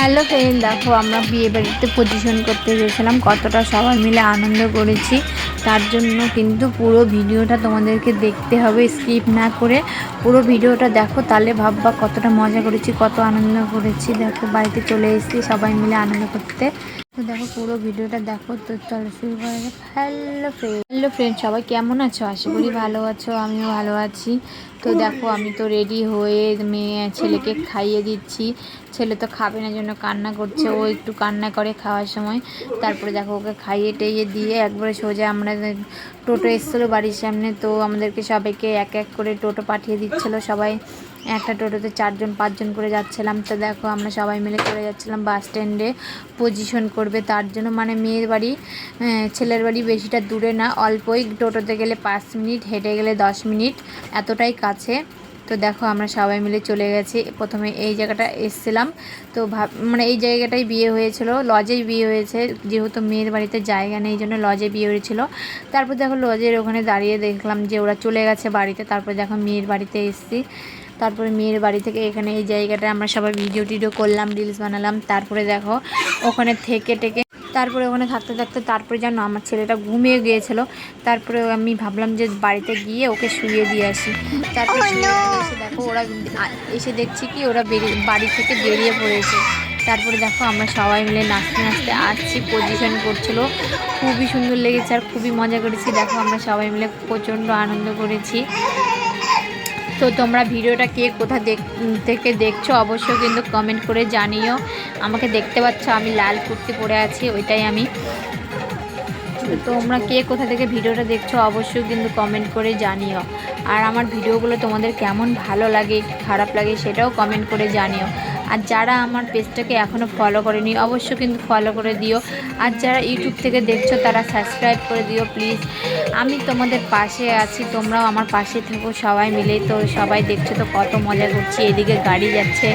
Hello friend, দেখো আমরা বিয়ে বাড়িতে পজিশন করতে গেছিলাম, কতটা সবাই মিলে আনন্দ করেছি। তার জন্য কিন্তু পুরো ভিডিওটা তোমাদেরকে দেখতে হবে, স্কিপ না করে পুরো ভিডিওটা দেখো, তাহলে ভাববা কতটা মজা করেছি, কত আনন্দ করেছি। দেখো বাড়িতে চলে এসেছি সবাই মিলে আনন্দ করতে। তো দেখো পুরো ভিডিওটা দেখো। তো চলো শুরু করা যাক। হ্যালো ফ্রেন্ড, সবাই কেমন আছো? আশা করি ভালো আছো, আমিও ভালো আছি। তো দেখো আমি তো রেডি হয়ে ছেলেকে খাইয়ে দিচ্ছি। ছেলে তো খাবে না, জন্য কান্না করছে, ও একটু কান্না করে খাওয়ার সময়। তারপরে দেখো ওকে খাইয়ে টাইয়ে দিয়ে একবারে সোজা আমরা টোটো এসেছিলো বাড়ির সামনে, তো আমাদেরকে সবাইকে এক এক করে টোটো পাঠিয়ে দিচ্ছিলো। সবাই একটা টোটোতে 4জন 5জন করে যাচ্ছিলাম। তো দেখো আমরা সবাই মিলে চলে যাচ্ছিলাম বাস স্ট্যান্ডে পজিশন করবে, তার জন্য মানে মেয়ের বাড়ি ছেলের বাড়ি বেশিটা দূরে না, অল্পই, টোটোতে গেলে 5 মিনিট, হেঁটে গেলে 10 মিনিট, এতটাই কাছে। তো দেখো আমরা সবাই মিলে চলে গেছি। প্রথমে এই জায়গাটা এসছিলাম, তো মানে এই জায়গাটাই বিয়ে হয়েছিল, লজেই বিয়ে হয়েছে, যেহেতু মেয়ের বাড়িতে জায়গা নেই, এই জন্য লজে বিয়ে হয়েছিল। তারপর দেখো লজের ওখানে দাঁড়িয়ে দেখলাম যে ওরা চলে গেছে বাড়িতে। তারপর দেখো মেয়ের বাড়িতে এসেছি। তারপরে মেয়ের বাড়ি থেকে এখানে এই জায়গাটায় আমরা সবাই ভিডিও টিডিও করলাম, রিলস বানালাম। তারপরে দেখো ওখানে থেকে টেকে তারপরে ওখানে থাকতে থাকতে তারপরে যেন আমার ছেলেটা ঘুমিয়ে গিয়েছিল। তারপরে আমি ভাবলাম যে বাড়িতে গিয়ে ওকে শুইয়ে দিয়ে আসি। তারপরে এসে দেখো ওরা এসে দেখছি কি ওরা বাড়ি থেকে বেরিয়ে পড়েছে। তারপরে দেখো আমরা সবাই মিলে নাচতে নাচতে আসছি, পজিশন করছিল, খুবই সুন্দর লেগেছে আর খুবই মজা করেছি। দেখো আমরা সবাই মিলে প্রচণ্ড আনন্দ করেছি। তো তোমরা ভিডিওটা কে কোথা থেকে দেখছো অবশ্যই কিন্তু কমেন্ট করে জানিও। আমাকে দেখতে পাচ্ছ, আমি লাল কুর্তি পরে আছি, ওইটাই আমি। তোমরা কে কোথা থেকে ভিডিওটা দেখছো অবশ্যই কিন্তু কমেন্ট করে জানিও। আর আমার ভিডিওগুলো তোমাদের কেমন ভালো লাগে কি খারাপ লাগে সেটাও কমেন্ট করে জানিও। আর যারা আমার পেজটাকে এখনও ফলো করেনি অবশ্যই কিন্তু ফলো করে দিও। আর যারা ইউটিউব থেকে দেখছো তারা সাবস্ক্রাইব করে দিও প্লিজ। আমি তোমাদের পাশে আছি, তোমরাও আমার পাশে থেকো সবাই মিলে। তো সবাই দেখছো তো কত মজা করছি, এদিকে গাড়ি যাচ্ছে,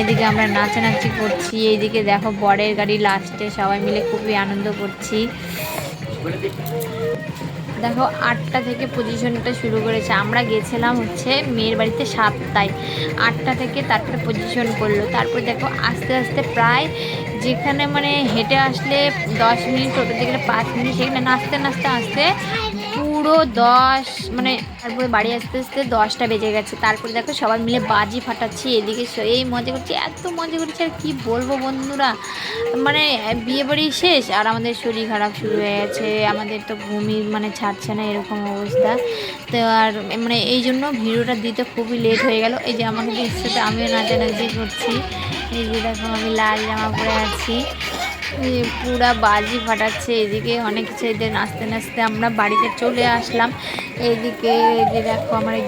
এদিকে আমরা নাচানাচি করছি, এইদিকে দেখো বরের গাড়ি লাস্টে, সবাই মিলে খুবই আনন্দ করছি। দেখো 8টা থেকে পজিশনটা শুরু করেছে, আমরা গেছিলাম হচ্ছে মেয়ের বাড়িতে 7টায়, 8টা থেকে তারপরে পজিশন করলো। তারপর দেখো আস্তে আস্তে প্রায় যেখানে মানে হেঁটে আসলে 10 মিনিট, টোটোতে গেলে 5 মিনিট, সেখানে নাচতে নাচতে আসতে পুরো 10 মানে তারপরে বাড়ি আসতে আসতে 10টা বেজে গেছে। তারপরে দেখো সবাই মিলে বাজি ফাটাচ্ছি, এদিকে এই মজা করছি, এত মজা করছি আর কি বলবো বন্ধুরা। মানে বিয়ে বাড়ি শেষ আর আমাদের শরীর খারাপ শুরু হয়ে গেছে, আমাদের তো ঘুমই মানে ছাড়ছে না, এরকম অবস্থা। তো আর মানে এই জন্য ভিডিওটা দিতে খুবই লেট হয়ে গেল। এই যে আমাকে দেখতে আমিও নাচানাচি করছি, এই যে দেখো আমি লাল জামা পরে আছি, পুরা বাজি ফাটাচ্ছে, এদিকে অনেক কিছু। এদের নাচতে নাচতে আমরা বাড়িতে চলে আসলাম। এইদিকে যে দেখো আমার এই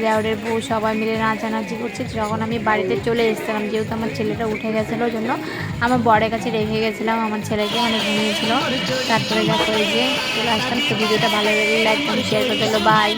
দেওরের বউ সবাই মিলে নাচানাচি করছে। যখন আমি বাড়িতে চলে এসেছিলাম, যেহেতু আমার ছেলেটা উঠে গেছিলো, ওই জন্য আমার বরের কাছে রেখে গেছিলাম আমার ছেলেকে, মানে ঘুমিয়েছিল। তারপরে দেখো এই যে চলে আসলাম। তো ভিডিওটা ভালো লাগলে লাইক কমেন্ট শেয়ার করতে হলো, বাই।